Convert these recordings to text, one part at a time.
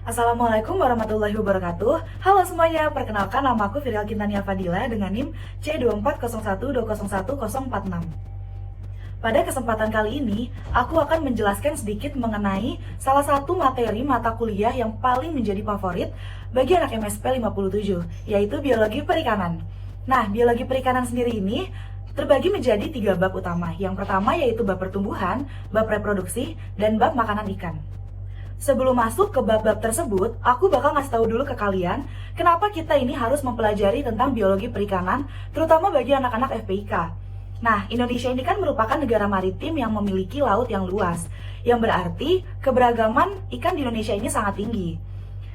Assalamualaikum warahmatullahi wabarakatuh. Halo semuanya, perkenalkan nama aku Firil Kintania Fadila dengan NIM C24012011046. Pada kesempatan kali ini, aku akan menjelaskan sedikit mengenai salah satu materi mata kuliah yang paling menjadi favorit bagi anak MSP 57, yaitu Biologi Perikanan. Nah, Biologi Perikanan sendiri ini terbagi menjadi 3 bab utama. Yang pertama yaitu bab pertumbuhan, bab reproduksi, dan bab makanan ikan. Sebelum masuk ke bab-bab tersebut, aku bakal ngasih tahu dulu ke kalian kenapa kita ini harus mempelajari tentang biologi perikanan, terutama bagi anak-anak FPIK. Nah, Indonesia ini kan merupakan negara maritim yang memiliki laut yang luas, yang berarti keberagaman ikan di Indonesia ini sangat tinggi.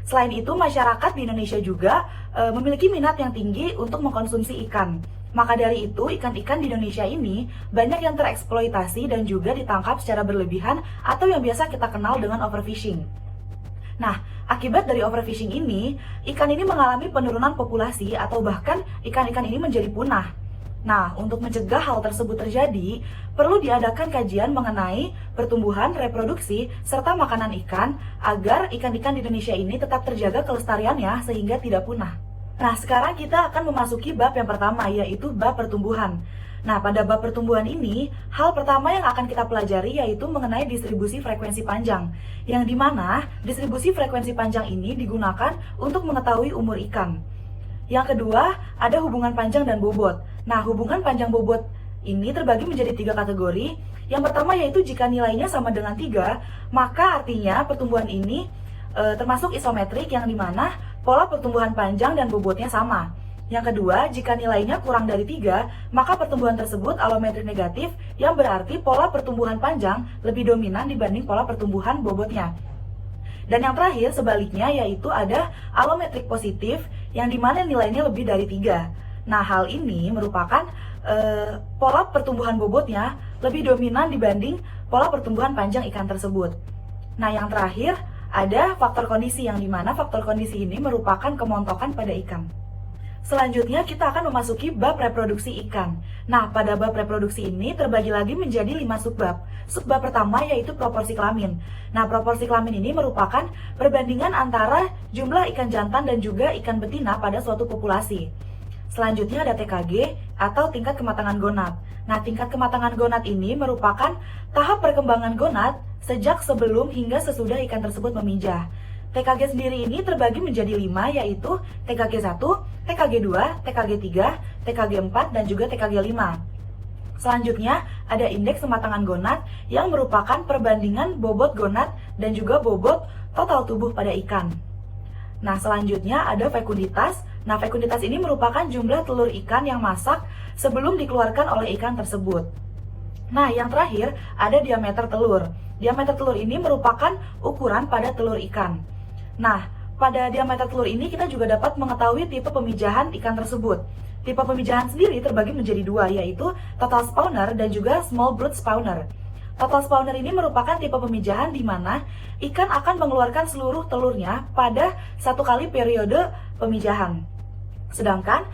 Selain itu, masyarakat di Indonesia juga memiliki minat yang tinggi untuk mengkonsumsi ikan. Maka dari itu, ikan-ikan di Indonesia ini banyak yang tereksploitasi dan juga ditangkap secara berlebihan atau yang biasa kita kenal dengan overfishing. Nah, akibat dari overfishing ini, ikan ini mengalami penurunan populasi atau bahkan ikan-ikan ini menjadi punah. Nah, untuk mencegah hal tersebut terjadi, perlu diadakan kajian mengenai pertumbuhan, reproduksi, serta makanan ikan agar ikan-ikan di Indonesia ini tetap terjaga kelestariannya sehingga tidak punah. Nah, sekarang kita akan memasuki bab yang pertama, yaitu bab pertumbuhan. Nah, pada bab pertumbuhan ini, hal pertama yang akan kita pelajari yaitu mengenai distribusi frekuensi panjang, yang dimana distribusi frekuensi panjang ini digunakan untuk mengetahui umur ikan. Yang kedua, ada hubungan panjang dan bobot. Nah, hubungan panjang bobot ini terbagi menjadi 3 kategori. Yang pertama yaitu jika nilainya sama dengan 3, maka artinya pertumbuhan ini termasuk isometrik, yang dimana pola pertumbuhan panjang dan bobotnya sama. Yang kedua, jika nilainya kurang dari 3, maka pertumbuhan tersebut alometrik negatif, yang berarti pola pertumbuhan panjang lebih dominan dibanding pola pertumbuhan bobotnya. Dan yang terakhir, sebaliknya, yaitu ada alometrik positif, yang dimana nilainya lebih dari 3. Nah, hal ini merupakan pola pertumbuhan bobotnya lebih dominan dibanding pola pertumbuhan panjang ikan tersebut. Nah, yang terakhir, ada faktor kondisi, yang dimana faktor kondisi ini merupakan kemontokan pada ikan. Selanjutnya kita akan memasuki bab reproduksi ikan. Nah, pada bab reproduksi ini terbagi lagi menjadi 5 subbab. Subbab pertama yaitu proporsi kelamin. Nah, proporsi kelamin ini merupakan perbandingan antara jumlah ikan jantan dan juga ikan betina pada suatu populasi. Selanjutnya ada TKG atau tingkat kematangan gonad. Nah, tingkat kematangan gonad ini merupakan tahap perkembangan gonad sejak sebelum hingga sesudah ikan tersebut memijah. TKG sendiri ini terbagi menjadi 5, yaitu TKG 1, TKG 2, TKG 3, TKG 4, dan juga TKG 5. Selanjutnya ada indeks kematangan gonad yang merupakan perbandingan bobot gonad dan juga bobot total tubuh pada ikan. Nah, selanjutnya ada fekunditas. Nah, fekunditas ini merupakan jumlah telur ikan yang masak sebelum dikeluarkan oleh ikan tersebut. Nah, yang terakhir ada diameter telur. Diameter telur ini merupakan ukuran pada telur ikan. Nah, pada diameter telur ini kita juga dapat mengetahui tipe pemijahan ikan tersebut. Tipe pemijahan sendiri terbagi menjadi 2, yaitu total spawner dan juga small brood spawner. Total spawner ini merupakan tipe pemijahan di mana ikan akan mengeluarkan seluruh telurnya pada satu kali periode pemijahan. Sedangkan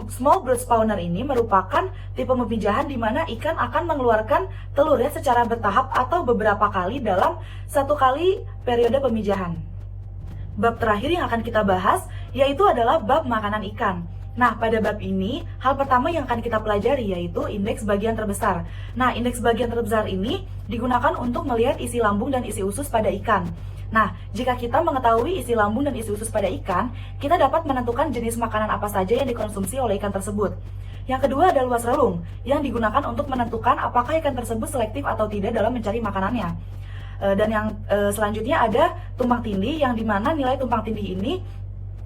small brood spawner ini merupakan tipe pemijahan di mana ikan akan mengeluarkan telurnya secara bertahap atau beberapa kali dalam satu kali periode pemijahan. Bab terakhir yang akan kita bahas yaitu adalah bab makanan ikan. Nah, pada bab ini, hal pertama yang akan kita pelajari yaitu indeks bagian terbesar. Nah, indeks bagian terbesar ini digunakan untuk melihat isi lambung dan isi usus pada ikan. Nah, jika kita mengetahui isi lambung dan isi usus pada ikan, kita dapat menentukan jenis makanan apa saja yang dikonsumsi oleh ikan tersebut. Yang kedua ada luas relung, yang digunakan untuk menentukan apakah ikan tersebut selektif atau tidak dalam mencari makanannya. Dan yang selanjutnya ada tumpang tindih, yang dimana nilai tumpang tindih ini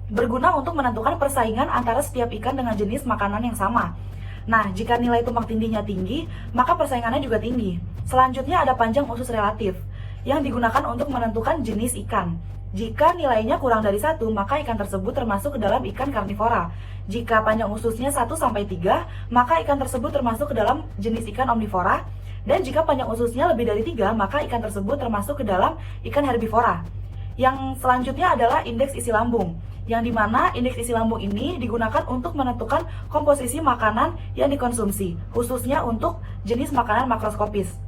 berguna untuk menentukan persaingan antara setiap ikan dengan jenis makanan yang sama. Nah, jika nilai tumpang tindihnya tinggi, maka persaingannya juga tinggi. Selanjutnya ada panjang usus relatif, yang digunakan untuk menentukan jenis ikan. Jika nilainya kurang dari 1, maka ikan tersebut termasuk ke dalam ikan karnivora. Jika panjang ususnya 1-3, maka ikan tersebut termasuk ke dalam jenis ikan omnivora. Dan jika panjang ususnya lebih dari 3, maka ikan tersebut termasuk ke dalam ikan herbivora. Yang selanjutnya adalah indeks isi lambung, yang dimana indeks isi lambung ini digunakan untuk menentukan komposisi makanan yang dikonsumsi, khususnya untuk jenis makanan makroskopis.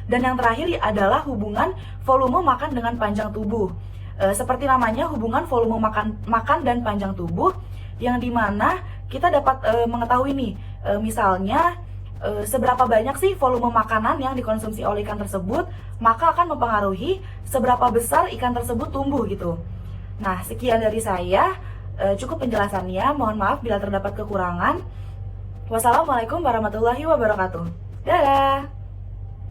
Dan yang terakhir adalah hubungan volume makan dengan panjang tubuh. Seperti namanya, hubungan volume makan dan panjang tubuh, yang dimana kita dapat mengetahui nih, misalnya seberapa banyak sih volume makanan yang dikonsumsi oleh ikan tersebut, maka akan mempengaruhi seberapa besar ikan tersebut tumbuh gitu. Nah, sekian dari saya. Cukup penjelasannya, mohon maaf bila terdapat kekurangan. Wassalamualaikum warahmatullahi wabarakatuh. Dadah!